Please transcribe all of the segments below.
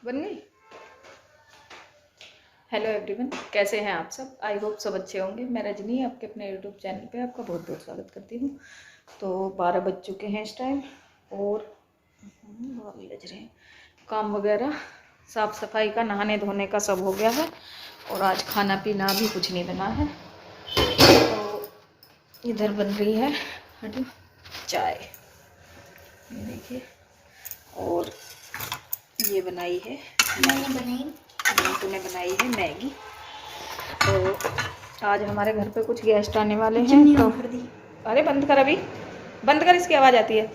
बन गई। Hello everyone, कैसे हैं आप सब? आई होप सब अच्छे होंगे। मैं रजनी आपके अपने यूट्यूब चैनल पे आपका बहुत बहुत स्वागत करती हूँ। तो 12 बज चुके हैं इस टाइम और बज रहे हैं। काम वगैरह साफ़ सफाई का, नहाने धोने का सब हो गया है और आज खाना पीना भी कुछ नहीं बना है। तो इधर बन रही है चाय, ये देखिए, और ये बनाई है तूने बनाई है मैगी। तो आज हमारे घर पे कुछ गेस्ट आने वाले हैं। तो अरे बंद कर, अभी बंद कर, इसकी आवाज़ आती है।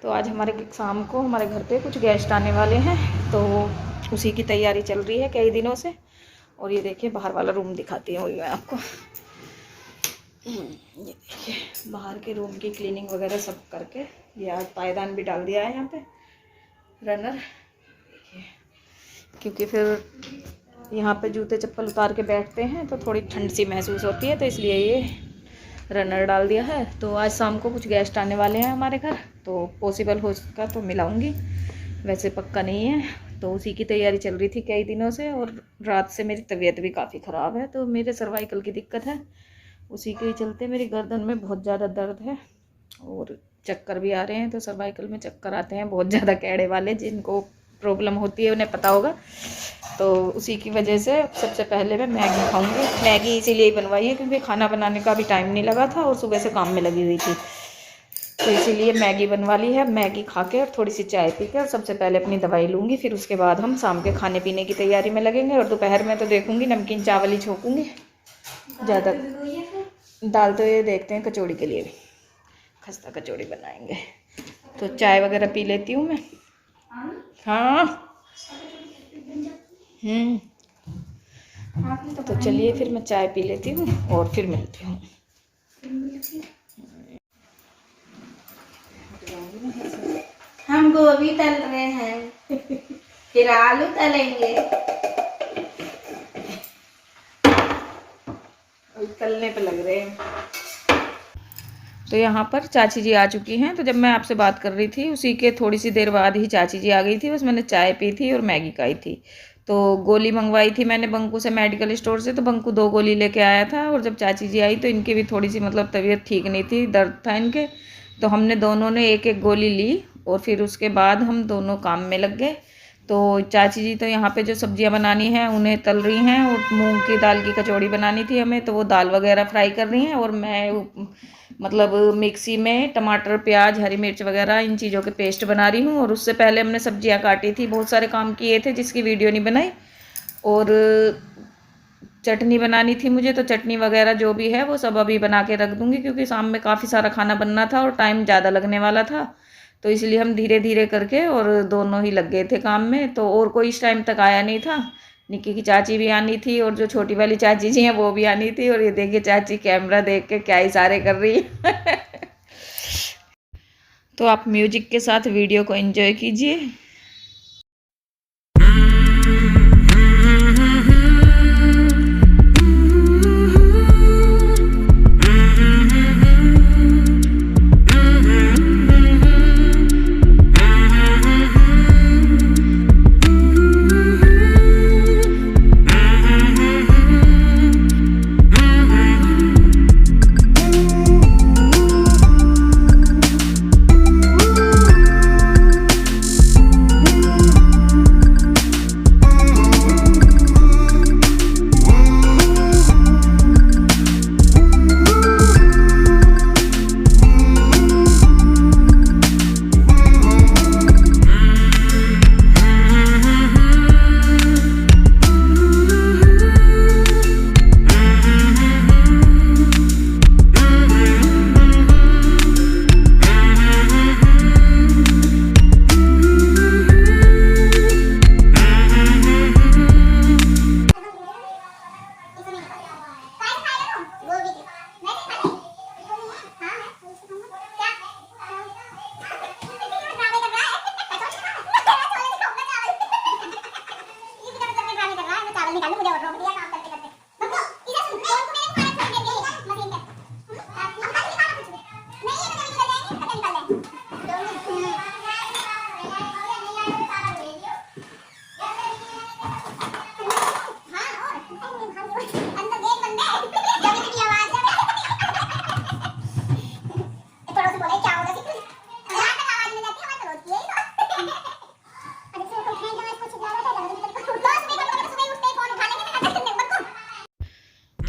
तो आज हमारे शाम को हमारे घर पे कुछ गेस्ट आने वाले हैं, तो उसी की तैयारी चल रही है कई दिनों से। और ये देखिए बाहर वाला रूम दिखाती हूँ मैं आपको। ये देखिए बाहर के रूम की क्लीनिंग वगैरह सब करके, ये आज पायदान भी डाल दिया है यहाँ पे, रनर, क्योंकि फिर यहाँ पे जूते चप्पल उतार के बैठते हैं तो थोड़ी ठंड सी महसूस होती है, तो इसलिए ये रनर डाल दिया है। तो आज शाम को कुछ गेस्ट आने वाले हैं हमारे घर, तो पॉसिबल हो सका तो मिलाऊंगी, वैसे पक्का नहीं है। तो उसी की तैयारी चल रही थी कई दिनों से, और रात से मेरी तबीयत भी काफ़ी ख़राब है, तो मेरे सर्वाइकल की दिक्कत है, उसी के चलते मेरी गर्दन में बहुत ज़्यादा दर्द है और चक्कर भी आ रहे हैं। तो सर्वाइकल में चक्कर आते हैं बहुत ज़्यादा, कैड़े वाले जिनको प्रॉब्लम होती है उन्हें पता होगा। तो उसी की वजह से सबसे पहले मैं मैगी खाऊंगी। मैगी इसीलिए ही बनवाई है क्योंकि खाना बनाने का भी टाइम नहीं लगा था और सुबह से काम में लगी हुई थी, तो इसीलिए मैगी बनवा ली है। मैगी खा के और थोड़ी सी चाय पी के और सबसे पहले अपनी दवाई लूँगी, फिर उसके बाद हम शाम के खाने पीने की तैयारी में लगेंगे। और दोपहर में तो देखूँगी नमकीन चावल ही छोकूँगी ज़्यादा। दाल तो ये देखते हैं कचौड़ी के लिए भी, खस्ता कचौड़ी बनाएंगे। तो चाय वगैरह पी लेती हूँ मैं। हाँ तो चलिए फिर मैं चाय पी लेती हूँ और फिर मिलती हूँ। हम गोभी तल रहे हैं, फिर आलू तलेंगे। तलने पे लग रहे हैं। तो यहाँ पर चाची जी आ चुकी हैं। तो जब मैं आपसे बात कर रही थी उसी के थोड़ी सी देर बाद ही चाची जी आ गई थी। बस मैंने चाय पी थी और मैगी खाई थी। तो गोली मंगवाई थी मैंने बंकू से मेडिकल स्टोर से, तो बंकू 2 गोली लेके आया था। और जब चाची जी आई तो इनकी भी थोड़ी सी मतलब तबीयत ठीक नहीं थी, दर्द था इनके, तो हमने दोनों ने एक एक गोली ली और फिर उसके बाद हम दोनों काम में लग गए। तो चाची जी तो यहाँ पे जो सब्जियाँ बनानी हैं उन्हें तल रही हैं, और मूंग की दाल की कचौड़ी बनानी थी हमें, तो वो दाल वगैरह फ्राई कर रही हैं। और मैं मतलब मिक्सी में टमाटर प्याज हरी मिर्च वगैरह इन चीज़ों के पेस्ट बना रही हूँ। और उससे पहले हमने सब्जियाँ काटी थी, बहुत सारे काम किए थे जिसकी वीडियो नहीं बनाई। और चटनी बनानी थी मुझे, तो चटनी वगैरह जो भी है वो सब अभी बना के रख दूँगी, क्योंकि शाम में काफ़ी सारा खाना बनना था और टाइम ज़्यादा लगने वाला था। तो इसलिए हम धीरे धीरे करके और दोनों ही लग गए थे काम में। तो और कोई इस टाइम तक आया नहीं था। निक्की की चाची भी आनी थी और जो छोटी वाली चाची जी हैं वो भी आनी थी। और ये देखिए चाची कैमरा देख के क्या इशारे कर रही है। तो आप म्यूजिक के साथ वीडियो को एंजॉय कीजिए।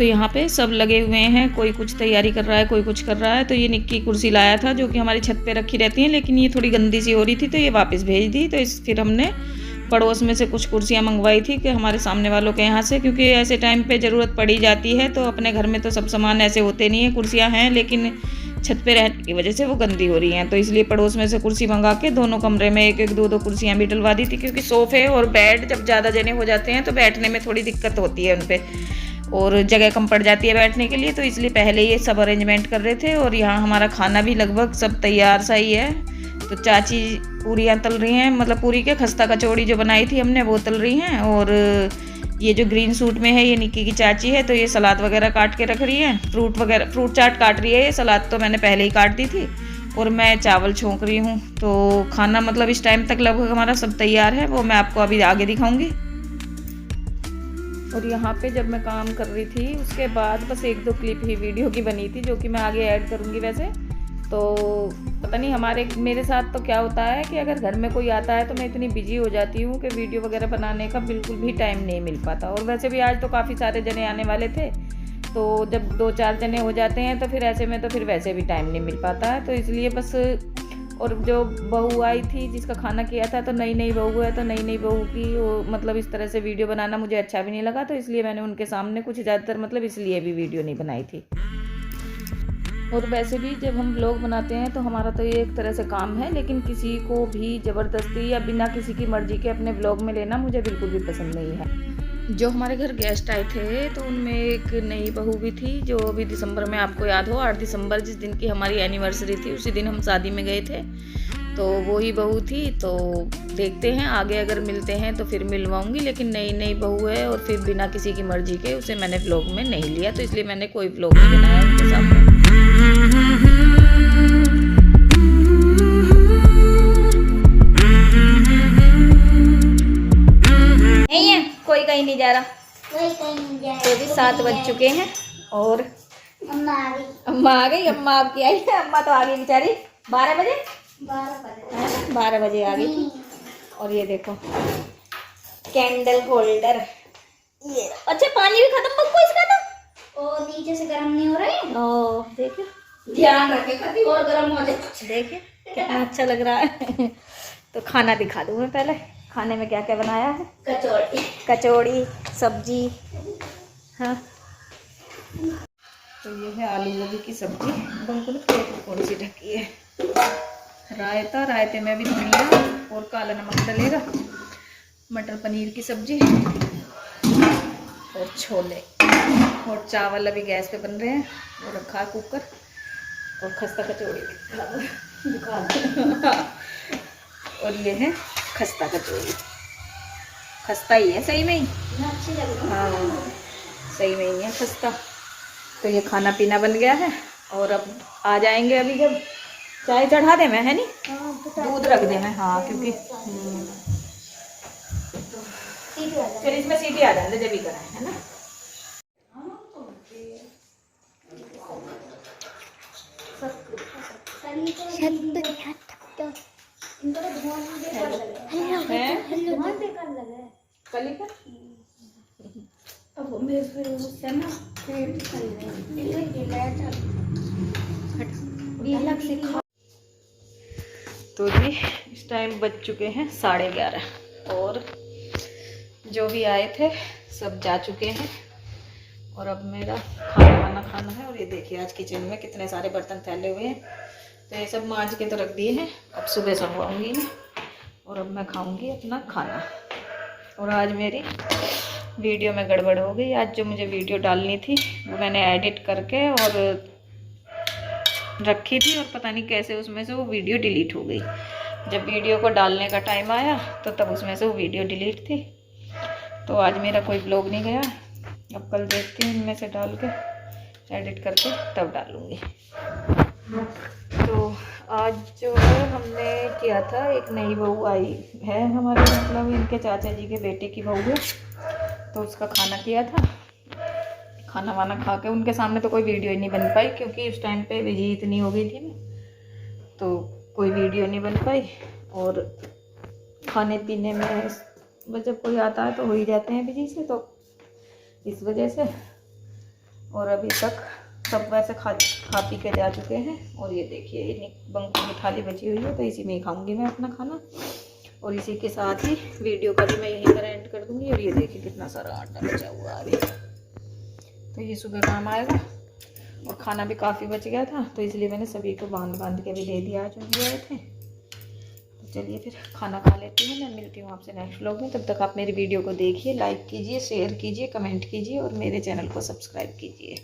तो यहाँ पे सब लगे हुए हैं, कोई कुछ तैयारी कर रहा है, कोई कुछ कर रहा है। तो ये निक्की कुर्सी लाया था जो कि हमारी छत पे रखी रहती हैं, लेकिन ये थोड़ी गंदी सी हो रही थी तो ये वापस भेज दी। तो फिर हमने पड़ोस में से कुछ कुर्सियाँ मंगवाई थी कि हमारे सामने वालों के यहाँ से, क्योंकि ऐसे टाइम पे ज़रूरत पड़ी जाती है। तो अपने घर में तो सब सामान ऐसे होते नहीं हैं, कुर्सियाँ हैं लेकिन छत पे रहने की वजह से वो गंदी हो रही हैं। तो इसलिए पड़ोस में से कुर्सी मंगा के दोनों कमरे में एक एक दो दो कुर्सियाँ भी डलवा दी थी, क्योंकि सोफ़े और बेड जब ज़्यादा जने हो जाते हैं तो बैठने में थोड़ी दिक्कत होती है उन पर और जगह कम पड़ जाती है बैठने के लिए। तो इसलिए पहले ये सब अरेंजमेंट कर रहे थे। और यहाँ हमारा खाना भी लगभग सब तैयार सा ही है। तो चाची पूरियाँ तल रही हैं, मतलब पूरी के खस्ता कचौड़ी जो बनाई थी हमने वो तल रही हैं। और ये जो ग्रीन सूट में है ये निक्की की चाची है, तो ये सलाद वगैरह काट के रख रही है, फ्रूट चाट काट रही है। ये सलाद तो मैंने पहले ही काट दी थी और मैं चावल छोंक रही हूँ। तो खाना मतलब इस टाइम तक लगभग हमारा सब तैयार है, वो मैं आपको अभी आगे दिखाऊंगी। और यहाँ पे जब मैं काम कर रही थी उसके बाद बस एक दो क्लिप ही वीडियो की बनी थी, जो कि मैं आगे ऐड करूँगी वैसे। तो पता नहीं मेरे साथ तो क्या होता है कि अगर घर में कोई आता है तो मैं इतनी बिजी हो जाती हूँ कि वीडियो वगैरह बनाने का बिल्कुल भी टाइम नहीं मिल पाता। और वैसे भी आज तो काफ़ी सारे जने आने वाले थे, तो जब 2-4 जने हो जाते हैं तो फिर ऐसे में तो फिर वैसे भी टाइम नहीं मिल पाता है। तो इसलिए बस, और जो बहू आई थी जिसका खाना किया था, तो नई बहू है, तो नई बहू की वो मतलब इस तरह से वीडियो बनाना मुझे अच्छा भी नहीं लगा। तो इसलिए मैंने उनके सामने कुछ ज़्यादातर मतलब इसलिए भी वीडियो नहीं बनाई थी। और वैसे भी जब हम व्लॉग बनाते हैं तो हमारा तो ये एक तरह से काम है, लेकिन किसी को भी ज़बरदस्ती या बिना किसी की मर्ज़ी के अपने व्लॉग में लेना मुझे बिल्कुल भी पसंद नहीं है। जो हमारे घर गेस्ट आए थे तो उनमें एक नई बहू भी थी, जो अभी दिसंबर में, आपको याद हो 8 दिसंबर जिस दिन की हमारी एनिवर्सरी थी उसी दिन हम शादी में गए थे, तो वो ही बहू थी। तो देखते हैं आगे अगर मिलते हैं तो फिर मिलवाऊंगी, लेकिन नई बहू है और फिर बिना किसी की मर्ज़ी के उसे मैंने व्लॉग में नहीं लिया, तो इसलिए मैंने कोई व्लॉग नहीं बनाया उनके सामने। नहीं है, कोई कहीं नहीं जा रहा, तो भी 7 बज चुके हैं और अम्मा आ गई। अम्मा आपकी आई है, अम्मा तो आ गई बेचारी 12 बजे 12 बजे आ गई। और ये देखो कैंडल होल्डर, ये अच्छा पानी भी खत्म बक्को इसका था, ओ नीचे से गर्म नहीं हो रहा है। ओ देखिए, ध्यान रखे कभी और गर्म हो जाए। देखिए कितना अच्छा लग रहा है। तो खाना दिखा दूँ मैं पहले, खाने में क्या क्या बनाया है। कचौड़ी सब्जी, हाँ तो ये है आलू गोभी की सब्जी, बिल्कुल कौन सी ढकी है। रायता, रायते में भी धनिया और काला नमक डलेगा। मटर पनीर की सब्जी और छोले और चावल अभी गैस पे बन रहे हैं और रखा है कुकर। और खस्ता कचौड़ी दिखा और ये है खस्ता कचौड़ी, खस्ता ही है सही में ही, हाँ सही में ही है खस्ता। तो ये खाना पीना बन गया है और अब आ जाएंगे, अभी जब चाय चढ़ा दे मैं, है नी दूध रख दे मैं, हाँ क्योंकि फिर इसमें सीटी आ जाते जब ही कराए, है ना। तो जी इस टाइम बज चुके हैं 11:30 और जो भी आए थे सब जा चुके हैं और अब मेरा खाना खाना है। और ये देखिए आज किचन में कितने सारे बर्तन फैले हुए हैं, तो ये सब मांज के तो रख दिए हैं, अब सुबह संभालूंगी मैं और अब मैं खाऊंगी अपना खाना। और आज मेरी वीडियो में गड़बड़ हो गई, आज जो मुझे वीडियो डालनी थी वो मैंने एडिट करके और रखी थी और पता नहीं कैसे उसमें से वो वीडियो डिलीट हो गई। जब वीडियो को डालने का टाइम आया तो तब उसमें से वो वीडियो डिलीट थी, तो आज मेरा कोई ब्लॉग नहीं गया। अब कल देखती हूँ इनमें से डाल के एडिट करके तब डालूँगी। तो आज जो है हमने किया था, एक नई बहू आई है हमारे, मतलब इनके चाचा जी के बेटे की बहू है, तो उसका खाना किया था। खाना वाना खा के उनके सामने तो कोई वीडियो ही नहीं बन पाई, क्योंकि उस टाइम पे बिजी इतनी हो गई थी मैं, तो कोई वीडियो नहीं बन पाई। और खाने पीने में जब कोई आता है तो हो ही जाते हैं बिजी से, तो इस वजह से और अभी तक सब वैसे खा पी के जा चुके हैं। और ये देखिए बंकों की थाली बची हुई है, तो इसी में ही खाऊंगी मैं अपना खाना। और इसी के साथ ही वीडियो का भी मैं यहीं पर एंड कर दूंगी। और ये देखिए कितना सारा आटा बचा हुआ है अभी, तो ये सुबह काम आएगा। और खाना भी काफ़ी बच गया था, तो इसलिए मैंने सभी को बांध के भी दे दिया जो भी आए थे। तो चलिए फिर खाना खा लेती हूँ। मैं मिलती हूँ आपसे नेक्स्ट व्लॉग में। तब तक आप मेरी वीडियो को देखिए, लाइक कीजिए, शेयर कीजिए, कमेंट कीजिए और मेरे चैनल को सब्सक्राइब कीजिए।